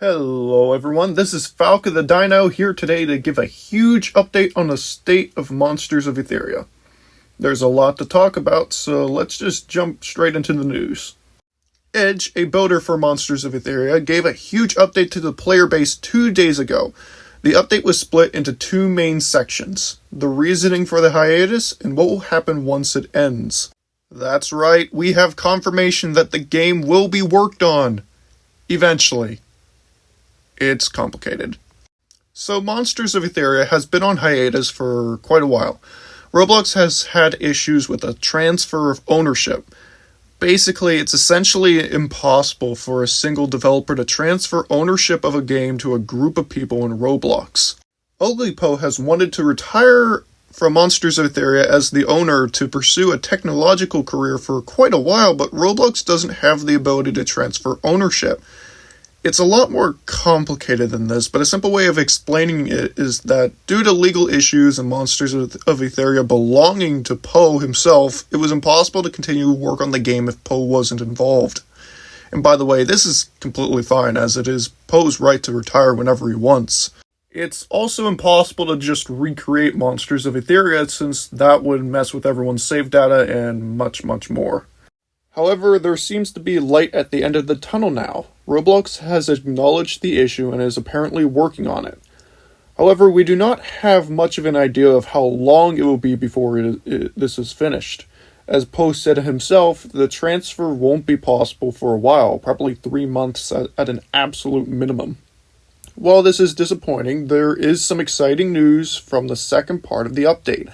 Hello everyone, this is FalcoTheDino here today to give a huge update on the state of Monsters of Etheria. There's a lot to talk about, so let's just jump straight into the news. Edge, a builder for Monsters of Etheria, gave a huge update to the player base 2 days ago. The update was split into two main sections: the reasoning for the hiatus and what will happen once it ends. That's right, we have confirmation that the game will be worked on. Eventually. It's complicated. So Monsters of Etheria has been on hiatus for quite a while. Roblox has had issues with a transfer of ownership. Basically, it's essentially impossible for a single developer to transfer ownership of a game to a group of people in Roblox. Uglypo has wanted to retire from Monsters of Etheria as the owner to pursue a technological career for quite a while, but Roblox doesn't have the ability to transfer ownership. It's a lot more complicated than this, but a simple way of explaining it is that due to legal issues and Monsters of Etheria belonging to Poe himself, it was impossible to continue work on the game if Poe wasn't involved. And by the way, this is completely fine, as it is Poe's right to retire whenever he wants. It's also impossible to just recreate Monsters of Etheria, since that would mess with everyone's save data and much more. However, there seems to be light at the end of the tunnel now. Roblox has acknowledged the issue and is apparently working on it. However, we do not have much of an idea of how long it will be before this is finished. As Poe said himself, the transfer won't be possible for a while, probably 3 months at an absolute minimum. While this is disappointing, there is some exciting news from the second part of the update.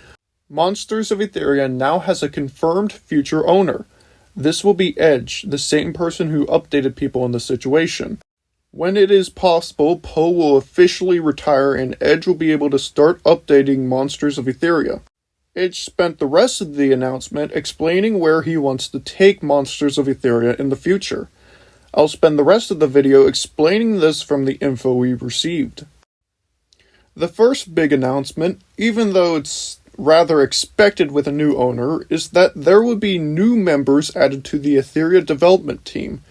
Monsters of Etheria now has a confirmed future owner. This will be Edge, the same person who updated people in the situation. When it is possible, Poe will officially retire and Edge will be able to start updating Monsters of Etheria. Edge spent the rest of the announcement explaining where he wants to take Monsters of Etheria in the future. I'll spend the rest of the video explaining this from the info we received. The first big announcement, even though it's rather expected with a new owner, is that there will be new members added to the Etheria development team.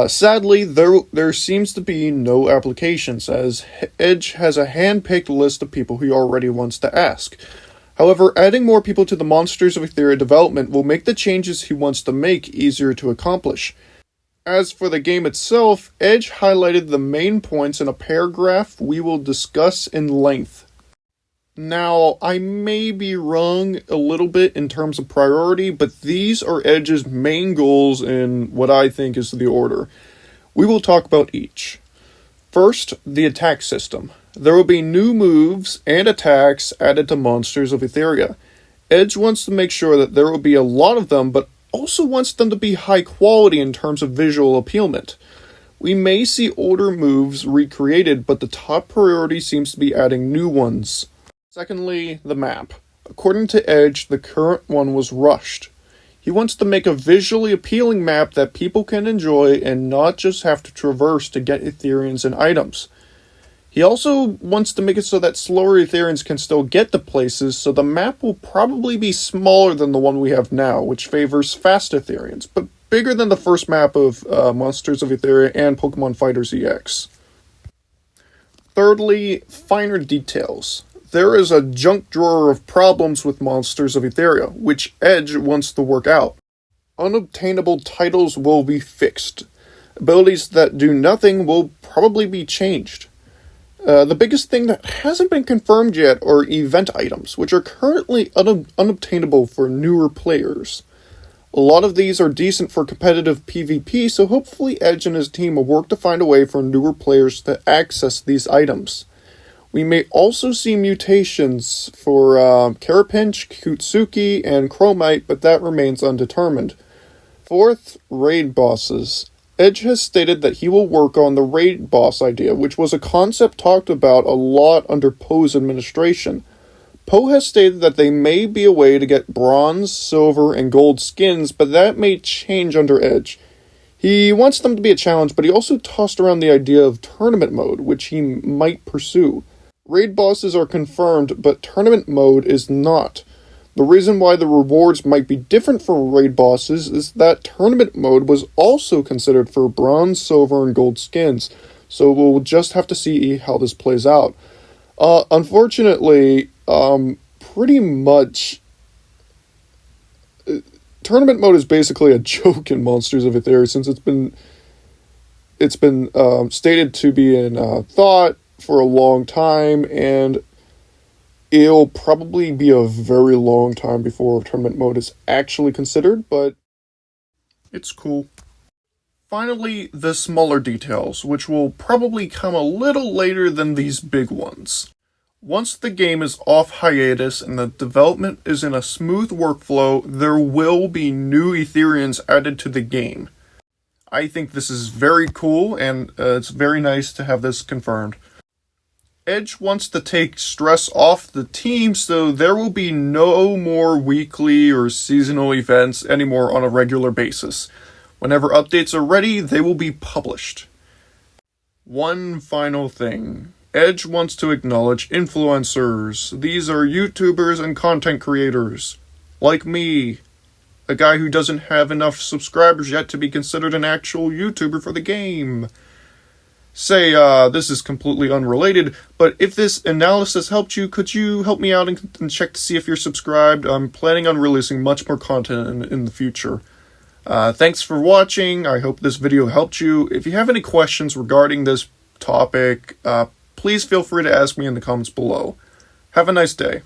Sadly, there seems to be no applications, as Edge has a hand-picked list of people he already wants to ask. However, adding more people to the Monsters of Etheria development will make the changes he wants to make easier to accomplish. As for the game itself, Edge highlighted the main points in a paragraph we will discuss in length. Now, I may be wrong a little bit in terms of priority, but these are Edge's main goals in what I think is the order. We will talk about each. First, the attack system. There will be new moves and attacks added to Monsters of Etheria. Edge wants to make sure that there will be a lot of them, but also wants them to be high quality in terms of visual appealment. We may see older moves recreated, but the top priority seems to be adding new ones. Secondly, the map. According to Edge, the current one was rushed. He wants to make a visually appealing map that people can enjoy and not just have to traverse to get Etherians and items. He also wants to make it so that slower Etherians can still get to places, so the map will probably be smaller than the one we have now, which favors fast Etherians, but bigger than the first map of Monsters of Etheria and Pokemon Fighters EX. Thirdly, finer details. There is a junk drawer of problems with Monsters of Etheria, which Edge wants to work out. Unobtainable titles will be fixed. Abilities that do nothing will probably be changed. The biggest thing that hasn't been confirmed yet are event items, which are currently unobtainable for newer players. A lot of these are decent for competitive PvP, so hopefully Edge and his team will work to find a way for newer players to access these items. We may also see mutations for Carapinch, Kutsuki, and Chromite, but that remains undetermined. Fourth, raid bosses. Edge has stated that he will work on the raid boss idea, which was a concept talked about a lot under Poe's administration. Poe has stated that they may be a way to get bronze, silver, and gold skins, but that may change under Edge. He wants them to be a challenge, but he also tossed around the idea of tournament mode, which he might pursue. Raid bosses are confirmed, but tournament mode is not. The reason why the rewards might be different for raid bosses is that tournament mode was also considered for bronze, silver, and gold skins, So we'll just have to see how this plays out. Unfortunately, pretty much tournament mode is basically a joke in Monsters of Etheria, since it's been stated to be in thought for a long time, and it'll probably be a very long time before tournament mode is actually considered, but it's cool. Finally, the smaller details, which will probably come a little later than these big ones. Once the game is off hiatus and the development is in a smooth workflow, there will be new Etherians added to the game. I think this is very cool, and it's very nice to have this confirmed. Edge wants to take stress off the team, so there will be no more weekly or seasonal events anymore on a regular basis. Whenever updates are ready, they will be published. One final thing. Edge wants to acknowledge influencers. These are YouTubers and content creators. Like me. A guy who doesn't have enough subscribers yet to be considered an actual YouTuber for the game. This is completely unrelated, but if this analysis helped you, could you help me out and check to see if you're subscribed? I'm planning on releasing much more content in the future. Thanks for watching. I hope this video helped you. If you have any questions regarding this topic, please feel free to ask me in the comments below. Have a nice day.